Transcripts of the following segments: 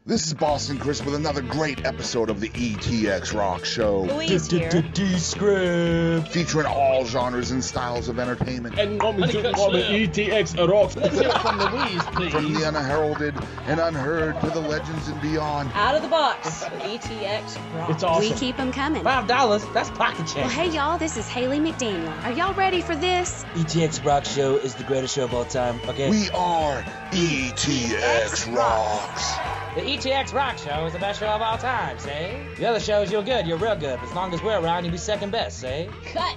This is Boston Chris with another great episode of the ETX ROCKS Show. Louise here. Descript. Featuring all genres and styles of entertainment. And coming to the ETX ROCKS. Let's hear it from Louise, please. From the unheralded and unheard to the legends and beyond. Out of the box, ETX ROCKS. It's awesome. We keep them coming. $5, that's pocket change. Well, hey, y'all, this is Hayley Junior. Are y'all ready for this? ETX ROCKS Show is the greatest show of all time, okay? We are ETX ROCKS. The ETX ROCKS Show is the best show of all time, say? The other shows, you're good, you're real good. As long as we're around, you'll be second best, say? Cut.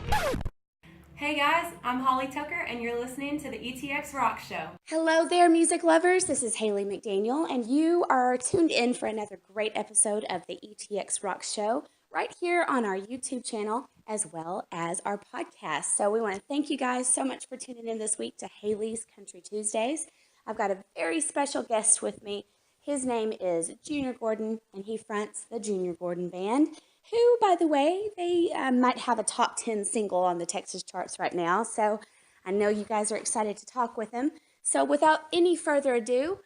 Hey guys, I'm Holly Tucker, and you're listening to the ETX ROCKS Show. Hello there, music lovers. This is Hayley Junior, and you are tuned in for another great episode of the ETX ROCKS Show right here on our YouTube channel as well as our podcast. So we want to thank you guys so much for tuning in this week to Hayley's Country Tuesdays. I've got a very special guest with me. His name is Junior Gordon, and he fronts the Junior Gordon Band, who, by the way, they might have a top 10 single on the Texas charts right now. So I know you guys are excited to talk with him. So without any further ado,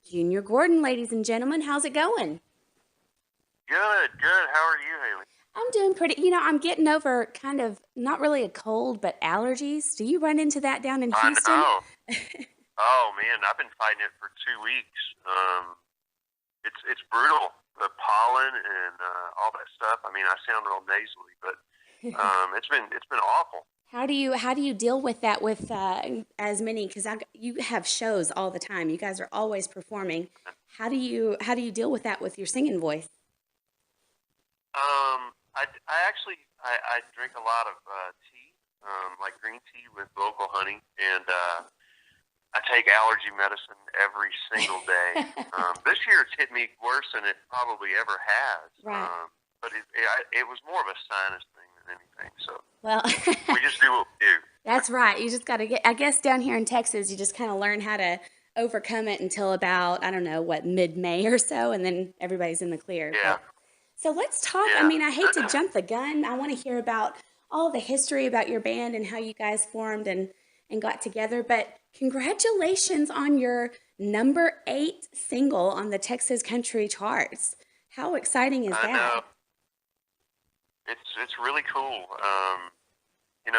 Junior Gordon, ladies and gentlemen, how's it going? Good. How are you, Hayley? I'm doing pretty. You know, I'm getting over kind of not really a cold, but allergies. Do you run into that down in Houston? I know. Oh, man, I've been fighting it for 2 weeks. It's brutal, the pollen and all that stuff. I mean, I sound real nasally, but it's been awful. How do you deal with that with as many? Because you have shows all the time. You guys are always performing. How do you deal with that with your singing voice? I drink a lot of tea, like green tea with local honey, and I take allergy medicine every single day. This year it's hit me worse than it probably ever has. Right. But it was more of a sinus thing than anything. So Well, we just do what we do. That's right. You just got to I guess down here in Texas, you just kind of learn how to overcome it until about, I don't know, mid-May or so, and then everybody's in the clear. Yeah. So let's talk. Yeah. I mean, I hate to jump the gun. I want to hear about all the history about your band and how you guys formed and got together. But congratulations on your number 8 single on the Texas country charts. How exciting is that? I know. It's really cool.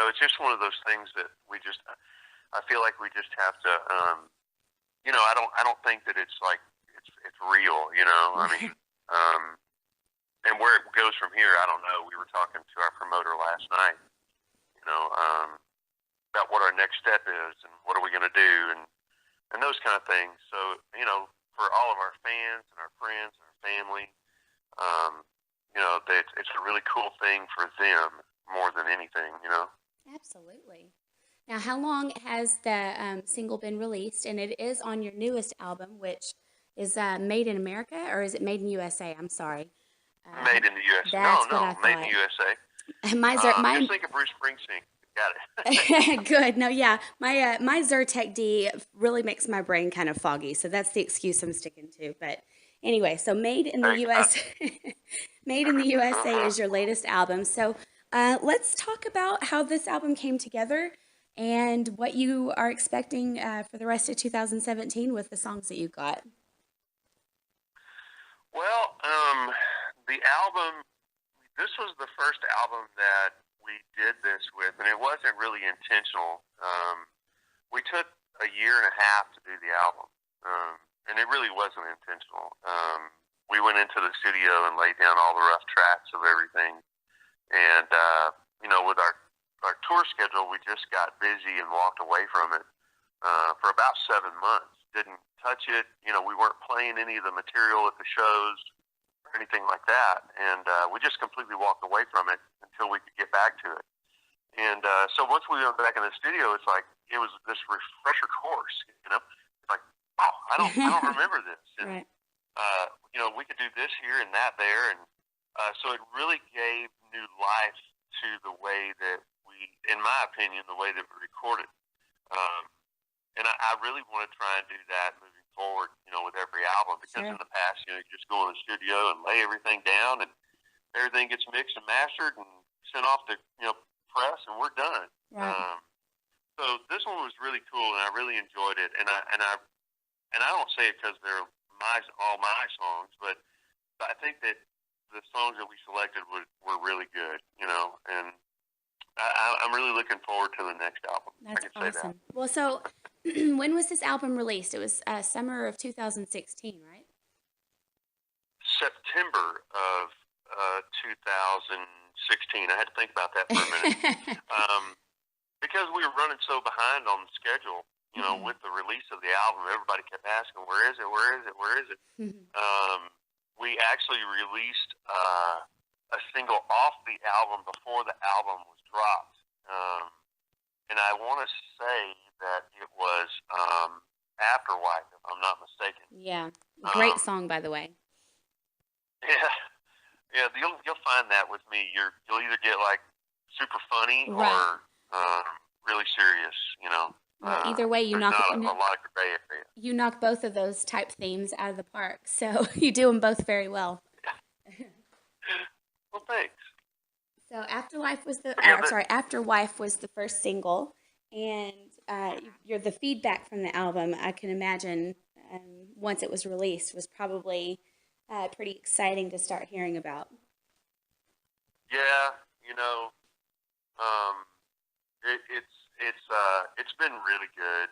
It's just one of those things that I feel like we just have to, I don't think that it's like, it's real, I mean, and where it goes from here, I don't know. We were talking to our promoter last night, about what our next step is and what are we going to do and those kind of things. So, for all of our fans and our friends and our family, it's a really cool thing for them more than anything, Absolutely. Now, how long has the single been released? And it is on your newest album, which is Made in America, or is it Made in USA? I'm sorry. Made in the USA. That's No, what I Made in thought. the USA. Mine, Just think of Bruce Springsteen. Got it. Good. No, yeah. My Zyrtec D really makes my brain kind of foggy, so that's the excuse I'm sticking to. But anyway, so Made in the US, Made in the USA is your latest album. So let's talk about how this album came together and what you are expecting for the rest of 2017 with the songs that you got. Well, the album, this was the first album that we did this with, and it wasn't really intentional. We took a year and a half to do the album, and it really wasn't intentional. We went into the studio and laid down all the rough tracks of everything, and, with our tour schedule, we just got busy and walked away from it for about 7 months. Didn't touch it. We weren't playing any of the material at the shows or anything like that. And we just completely walked away from it until we could get back to it. And so once we went back in the studio, it's like it was this refresher course. It's like, oh, I don't remember this. And, Right. we could do this here and that there. And so it really gave new life to the way that in my opinion, the way that we recorded. And I really want to try and do that moving forward, with every album, because Sure. in the past, you just go in the studio and lay everything down and everything gets mixed and mastered and sent off to, press and we're done. Right. So this one was really cool and I really enjoyed it. And I don't say it because they're all my songs, but I think that the songs that we selected were really good, and I'm really looking forward to the next album. That's I can say awesome. that. Well, so when was this album released? It was summer of 2016, right? September of 2016. I had to think about that for a minute. Because we were running so behind on the schedule, with the release of the album, everybody kept asking, where is it? Where is it? Where is it? We actually released a single off the album before the album was dropped. And I want to say that it was Afterwife, if I'm not mistaken. Yeah. Great song, by the way. Yeah. You'll find that with me. You'll either get like super funny or really serious. Well, either way, you knock a lot of gray area. You knock both of those type themes out of the park. So you do them both very well. Well, thanks. So Afterwife was the first single, and the feedback from the album, I can imagine, once it was released, was probably pretty exciting to start hearing about. Yeah, it's been really good.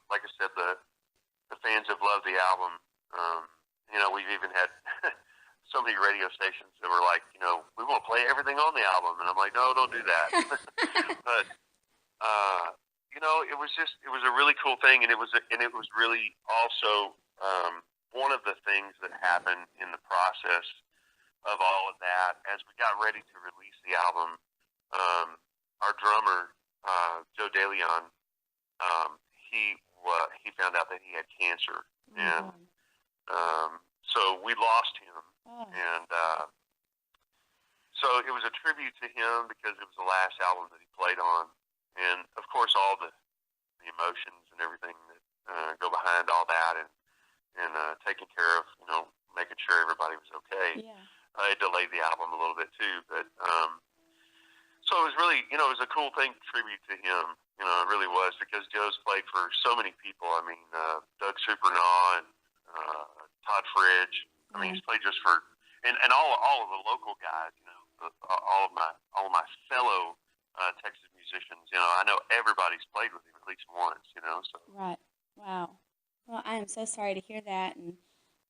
Like I said, the fans have loved the album. We've even had so many radio stations that were like, we want to play everything on the album, and I'm like, no, don't do that. But it was a really cool thing, and it was really also one of the things that happened in the process of all of that. As we got ready to release the album, our drummer Joe DeLeon, he found out that he had cancer, and so we lost him. And so it was a tribute to him because it was the last album that he played on, and of course all the emotions and everything that go behind all that, and taking care of making sure everybody was okay. It delayed the album a little bit too, but so it was really it was a cool thing, tribute to him. It really was, because Joe's played for so many people. I mean, Doug Supernaw and Todd Fridge. I mean, he's played just for and all of the local guys. All of my fellow Texas musicians. I know everybody's played with him at least once. So. Right. Wow. Well, I am so sorry to hear that, and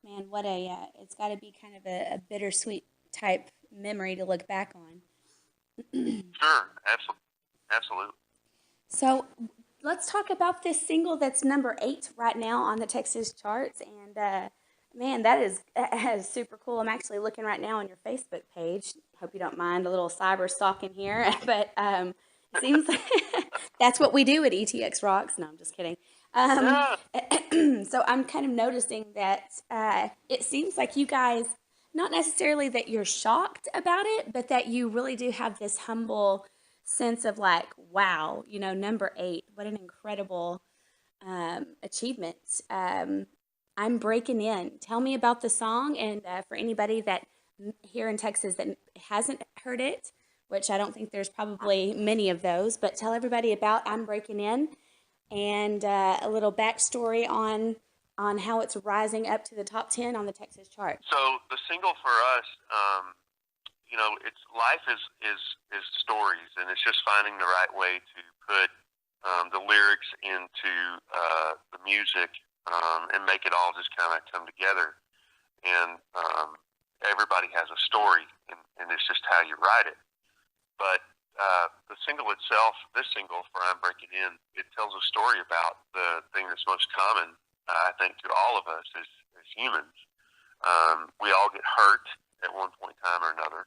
man, what it's got to be kind of a bittersweet type memory to look back on. Sure, absolutely. So let's talk about this single that's number 8 right now on the Texas charts, and man, that is super cool. I'm actually looking right now on your Facebook page. Hope you don't mind a little cyber stalking here, but it seems like that's what we do at ETX Rocks. No, I'm just kidding. So I'm kind of noticing that it seems like you guys, not necessarily that you're shocked about it, but that you really do have this humble sense of like, wow, number 8, what an incredible achievement. I'm Breaking In. Tell me about the song, and for anybody that here in Texas that hasn't heard it, which I don't think there's probably many of those, but tell everybody about I'm Breaking In, and a little backstory on how it's rising up to the top 10 on the Texas chart. So the single for us, it's life is stories, and it's just finding the right way to put the lyrics into the music and make it all just kind of come together. And everybody has a story, and it's just how you write it. But the single itself, this single for I'm Breaking In, it tells a story about the thing that's most common, I think, to all of us as humans. We all get hurt at one point in time or another.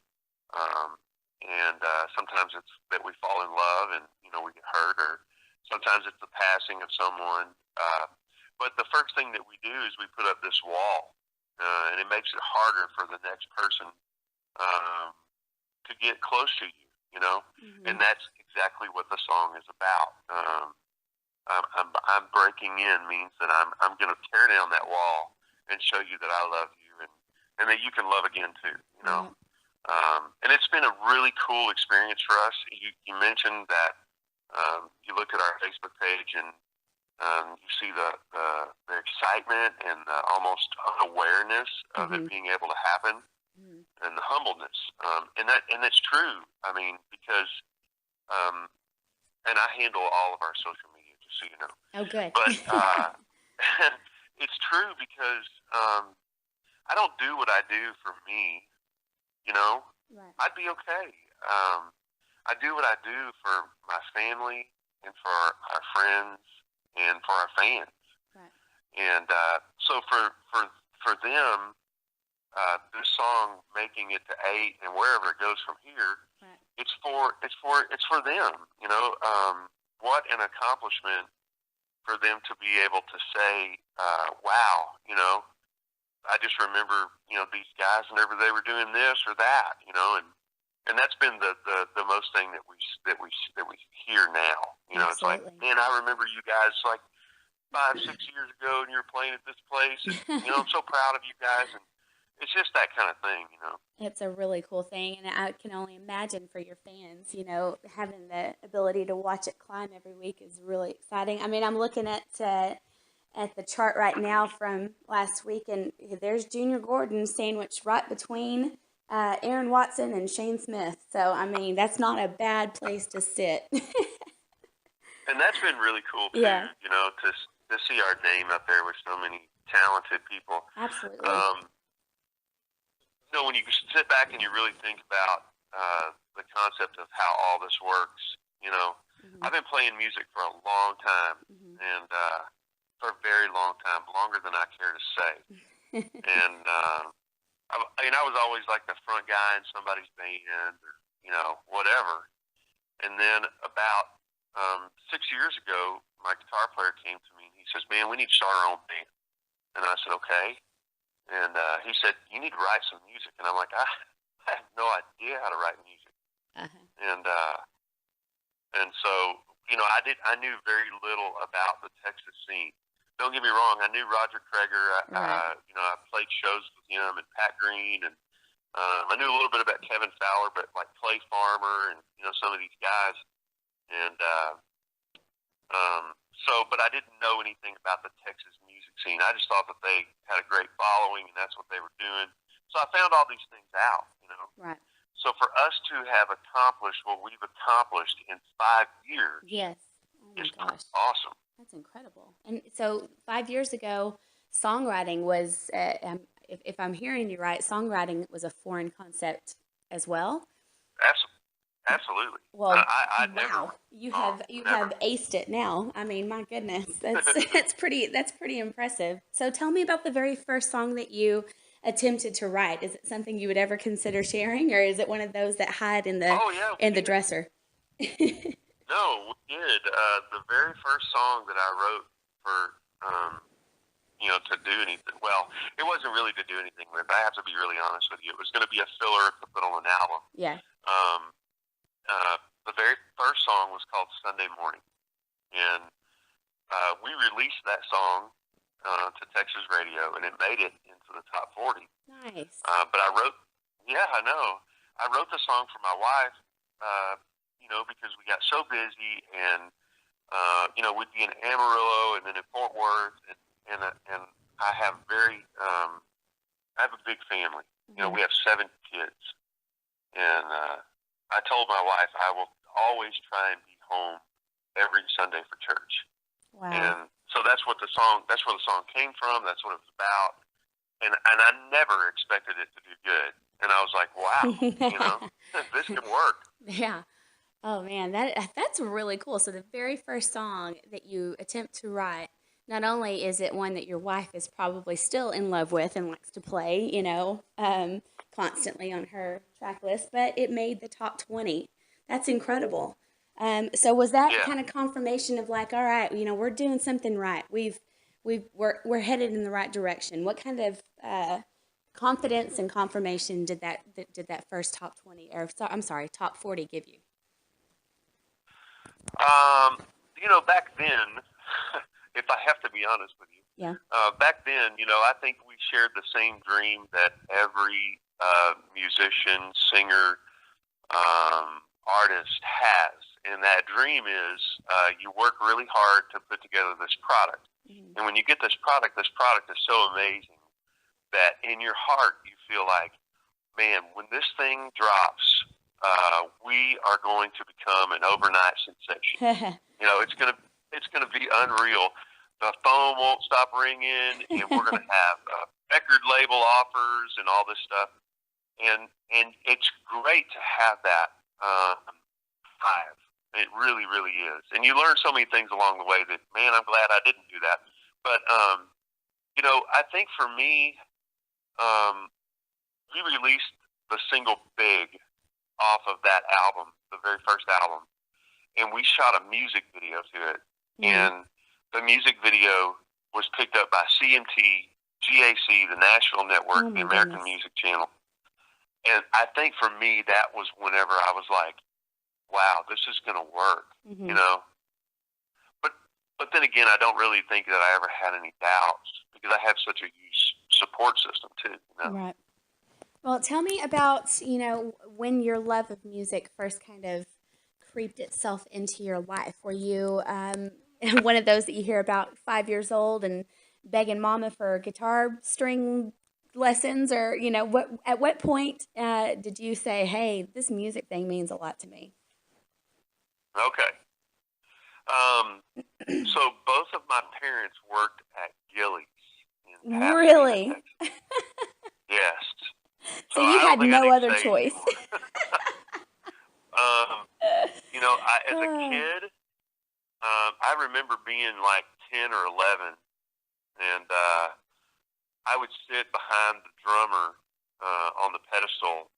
And sometimes it's that we fall in love and, we get hurt, or sometimes it's the passing of someone. But the first thing that we do is we put up this wall, and it makes it harder for the next person to get close to you, and that's exactly what the song is about. I'm breaking in means that I'm going to tear down that wall and show you that I love you, and that you can love again too, And it's been a really cool experience for us. You mentioned that you looked at our Facebook page, and You see the excitement and the almost unawareness of it being able to happen, and the humbleness, and that's true. I mean, because and I handle all of our social media, just so you know. Oh, good. But it's true because I don't do what I do for me. You know, Right. I'd be okay. I do what I do for my family and for our friends and for our fans. Right. And so for them, this song making it to 8 and wherever it goes from here, Right. it's for them. You know, what an accomplishment for them to be able to say, "Wow," you know. I just remember, you know, these guys whenever they were doing this or that, you know, and that's been the most thing that we hear now. You know, Absolutely. It's like, man, I remember you guys like 5-6 years ago, and you were playing at this place, and you know, I'm so proud of you guys, and it's just that kind of thing, you know. It's a really cool thing, and I can only imagine for your fans, you know, having the ability to watch it climb every week is really exciting. I mean, I'm looking at the chart right now from last week, and there's Junior Gordon sandwiched right between Aaron Watson and Shane Smith. So, I mean, that's not a bad place to sit. And that's been really cool too, Yeah. you know, to see our name up there with so many talented people. Absolutely. You know, when you sit back and you really think about the concept of how all this works, you know, I've been playing music for a long time, and for a very long time, longer than I care to say. And I was always like the front guy in somebody's band, or you know, whatever. And then about 6 years ago, my guitar player came to me and he says, "Man, we need to start our own band." And I said, "Okay." And he said, "You need to write some music." And I'm like, I have no idea how to write music. And so, you know, I knew very little about the Texas scene. Don't get me wrong, I knew Roger Kreger. Right. You know, I played shows with him and Pat Green, and I knew a little bit about Kevin Fowler, but like Clay Farmer and, you know, some of these guys. And but I didn't know anything about the Texas music scene. I just thought that they had a great following, and that's what they were doing. So I found all these things out, you know. Right. So for us to have accomplished what we've accomplished in 5 years, Yes. Oh my is gosh. awesome. That's incredible. And so 5 years ago, songwriting was, if I'm hearing you right, songwriting was a foreign concept as well. Absolutely. Well, I wow, never, you have aced it now. I mean, my goodness, that's pretty impressive. So tell me about the very first song that you attempted to write. Is it something you would ever consider sharing, or is it one of those that hide in the dresser? No, we did. The very first song that I wrote for, you know, to do anything. Well, it wasn't really to do anything with. I have to be really honest with you. It was going to be a filler to put on an album. Yeah. The very first song was called Sunday Morning, and we released that song to Texas radio, and it made it into the top 40. Nice. But I wrote the song for my wife, you know, because we got so busy, and you know, we'd be in Amarillo and then in Fort Worth, and I have I have a big family. You know, we have 7 kids, and I told my wife I will always try and be home every Sunday for church. Wow. And so that's where the song came from. That's what it was about. And I never expected it to do good. And I was like, wow, you know, this can work. Yeah. Oh man, that's really cool. So the very first song that you attempt to write, not only is it one that your wife is probably still in love with and likes to play, you know, constantly on her track list, but it made the top 20. That's incredible. So was that kind of confirmation of like, all right, you know, we're doing something right. We're headed in the right direction. What kind of confidence and confirmation did that first top 20 or top 40 give you? You know, back then, if I have to be honest with you, back then, you know, I think we shared the same dream that every musician, singer, artist has, And that dream is you work really hard to put together this product. Mm-hmm. And when you get this product is so amazing that in your heart you feel like, man, when this thing drops, we are going to become an overnight sensation. It's gonna be unreal. The phone won't stop ringing, and we're gonna have record label offers and all this stuff. And it's great to have that drive. It really, really is. And you learn so many things along the way that, man, I'm glad I didn't do that. But I think for me, we released the single Big off of that album, the very first album, and we shot a music video to it. Mm-hmm. And the music video was picked up by CMT, GAC, the National Network, the American Music Channel. And I think for me, that was whenever I was like, wow, this is going to work, Mm-hmm. But then again, I don't really think that I ever had any doubts because I have such a huge support system too. Right. Well, tell me about, when your love of music first kind of creeped itself into your life. Were you one of those that you hear about 5 years old and begging mama for guitar string lessons, or, at what point did you say, hey, this music thing means a lot to me? Okay. So both of my parents worked at Gillies. Really? Yes. So you had no other choice. As a kid, I remember being like 10 or 11, and I would sit behind the drummer on the pedestal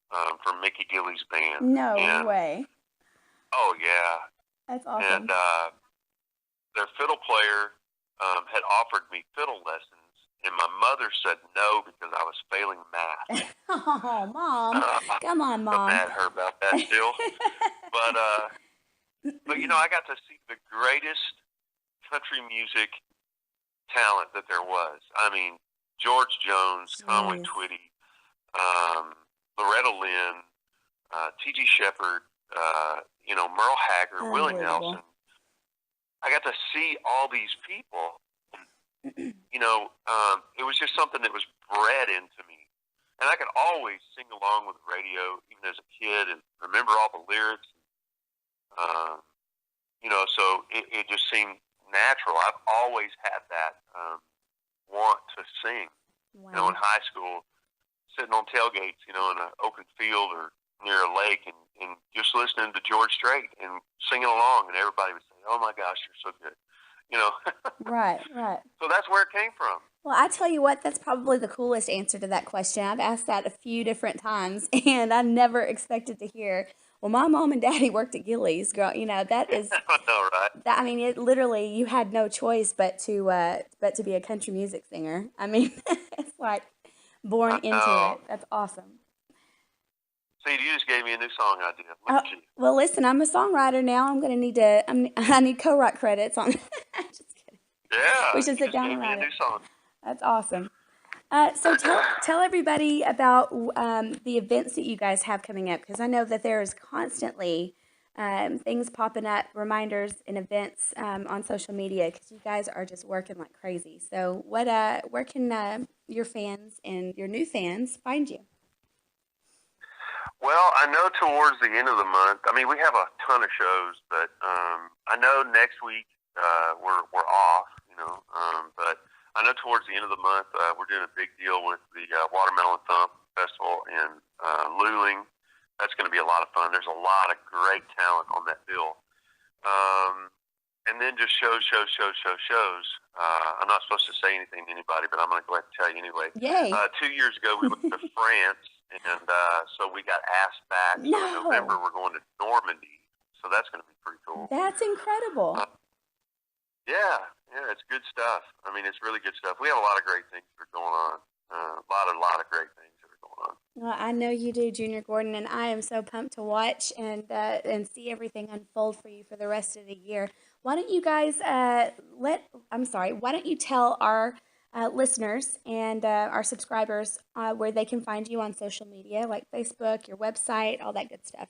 for Mickey Gillies' band. No way. Oh, yeah. That's awesome. And their fiddle player had offered me fiddle lessons, and my mother said no because I was failing math. Oh, Mom. Come on, Mom. I'm mad at her about that still. But I got to see the greatest country music talent that there was. I mean, George Jones, Conway Twitty, Loretta Lynn, T.G. Shepherd, Merle Haggard, Willie Nelson. I got to see all these people. It was just something that was bred into me. And I could always sing along with the radio, even as a kid, and remember all the lyrics. So it just seemed natural. I've always had that want to sing. Wow. In high school, sitting on tailgates, in an open field or near a lake, and just listening to George Strait and singing along, and everybody would say, "Oh my gosh, you're so good." Right. So that's where it came from. Well, I tell you what, that's probably the coolest answer to that question. I've asked that a few different times, and I never expected to hear, well, my mom and daddy worked at Gillies. Girl, that is, I know, right? I mean, it literally, you had no choice but to be a country music singer. I mean, it's like born into it. That's awesome. See, you just gave me a new song idea. Look at you. Well, listen, I'm a songwriter now. I'm going to need I need co-write credits on. Just kidding. Yeah. We should sit down and write write a new song. That's awesome. So tell everybody about the events that you guys have coming up, because I know that there is constantly things popping up, reminders and events on social media, because you guys are just working like crazy. So where can your fans and your new fans find you? Well, I know towards the end of the month, we have a ton of shows, but I know next week we're off, but I know towards the end of the month we're doing a big deal with the Watermelon Thump Festival in Luling. That's going to be a lot of fun. There's a lot of great talent on that bill. And then just shows. I'm not supposed to say anything to anybody, but I'm going to go ahead and tell you anyway. Yay. 2 years ago, we went to France. And so we got asked back. So in November, we're going to Normandy. So that's going to be pretty cool. That's incredible. Yeah, it's good stuff. It's really good stuff. We have a lot of great things that are going on. A lot of great things that are going on. Well, I know you do, Junior Gordon, and I am so pumped to watch and see everything unfold for you for the rest of the year. Why don't you guys why don't you tell our listeners and our subscribers where they can find you on social media, like Facebook, your website, all that good stuff?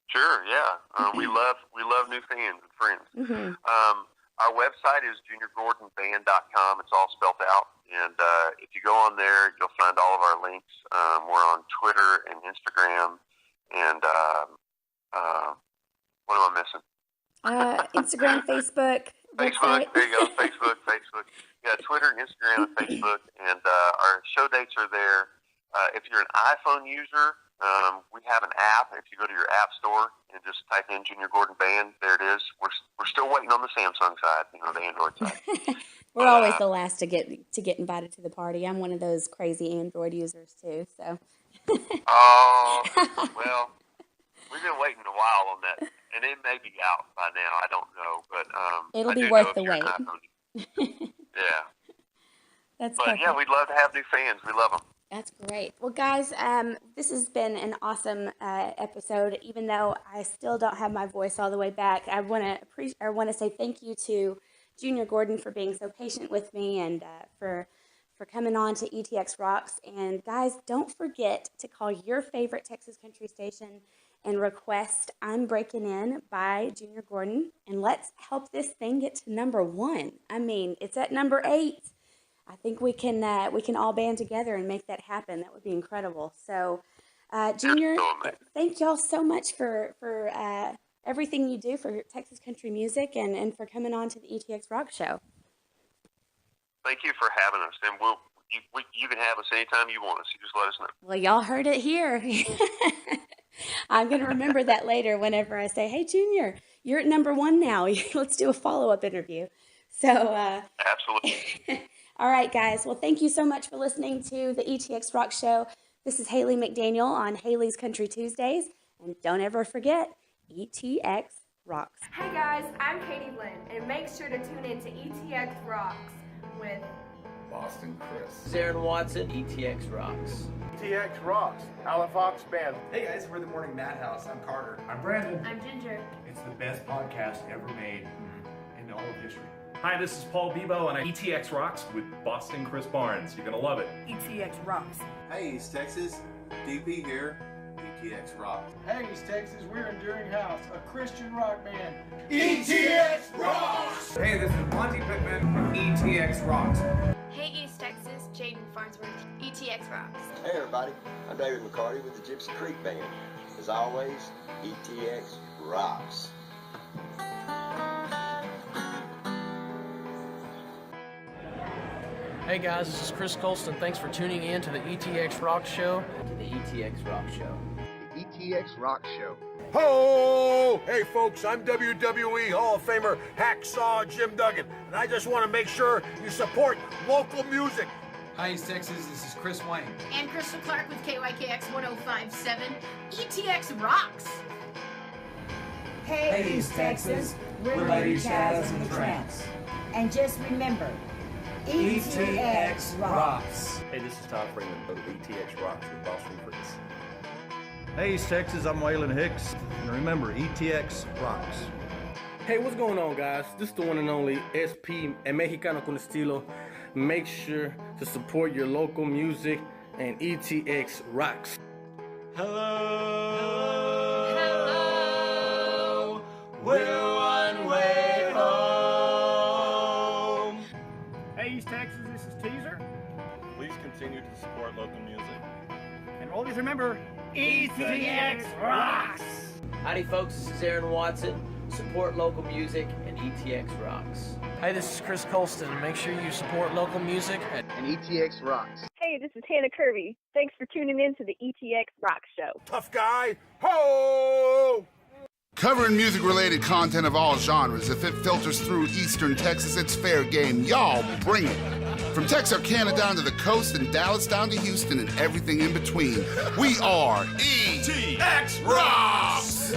Sure, yeah. We love new fans and friends. Mm-hmm. Our website is juniorgordonband.com. It's all spelled out. And if you go on there, you'll find all of our links. We're on Twitter and Instagram. And what am I missing? Instagram, Facebook. Facebook. There you go. Facebook. Yeah, Twitter, Instagram, and Facebook. And our show dates are there. If you're an iPhone user, we have an app. If you go to your app store and just type in Junior Gordon Band, there it is. We're still waiting on the Samsung side, the Android side. We're always the last to get invited to the party. I'm one of those crazy Android users too. So. Oh, well, we've been waiting a while on that, and it may be out by now. I don't know, but it'll be worth the wait. Yeah. That's but perfect. yeah, we'd love to have new fans. We love them. That's great. Well, guys, this has been an awesome episode. Even though I still don't have my voice all the way back, I want to say thank you to Junior Gordon for being so patient with me and for coming on to ETX Rocks. And guys, don't forget to call your favorite Texas country station and request "I'm Breaking In" by Junior Gordon, and let's help this thing get to number 1. I mean, it's at number 8. I think we can all band together and make that happen. That would be incredible. So, Junior, thank y'all so much for everything you do for Texas country music and for coming on to the ETX Rock Show. Thank you for having us, and you can have us anytime you want us. You just let us know. Well, y'all heard it here. I'm going to remember that later whenever I say, "Hey, Junior, you're at number 1 now. Let's do a follow-up interview." So, absolutely. All right, guys. Well, thank you so much for listening to the ETX Rock Show. This is Hayley McDaniel on Hayley's Country Tuesdays. And don't ever forget, ETX Rocks. Hey guys, I'm Katie Lynn, and make sure to tune in to ETX Rocks with Boston Chris. Aaron Watson, ETX Rocks. ETX Rocks, Alan Fox Band. Hey guys, we're the Morning Madhouse. I'm Carter. I'm Brandon. I'm Ginger. It's the best podcast ever made in all of history. Hi, this is Paul Bebo on ETX Rocks with Boston Chris Barnes. You're going to love it. ETX Rocks. Hey, East Texas. DP here. ETX Rocks. Hey, East Texas. We're Enduring House, a Christian rock band. ETX Rocks! Hey, this is Monty Pittman from ETX Rocks. Hey, East Texas. Jaden Farnsworth. ETX Rocks. Hey, everybody. I'm David McCarty with the Gypsy Creek Band. As always, ETX Rocks. Hey guys, this is Chris Colston. Thanks for tuning in to the ETX ROCKS Show. To the ETX ROCKS Show. The ETX ROCKS Show. Ho! Hey folks, I'm WWE Hall of Famer Hacksaw Jim Duggan, and I just want to make sure you support local music. Hi East Texas, this is Chris Wayne. And Crystal Clark with KYKX 1057. ETX Rocks! Hey East Texas, we're Lady Chaz and the Tramps. And just remember, ETX Rocks. Hey, this is Todd Freeman of ETX Rocks with Boston Chris. Hey, East Texas, I'm Waylon Hicks. And remember, ETX Rocks. Hey, what's going on, guys? This is the one and only SP and Mexicano con Estilo. Make sure to support your local music and ETX Rocks. Hello. Hello. We're one way home. Hey, East Texas, this is Teaser. Please continue to support local music. And always remember, ETX Rocks! Howdy folks, this is Aaron Watson. Support local music and ETX Rocks. Hey, this is Chris Colston. Make sure you support local music and ETX Rocks. Hey, this is Hannah Kirby. Thanks for tuning in to the ETX ROCKS Show. Tough guy, ho! Covering music-related content of all genres. If it filters through Eastern Texas, it's fair game. Y'all bring it. From Texarkana down to the coast and Dallas down to Houston and everything in between. We are ETX Rocks!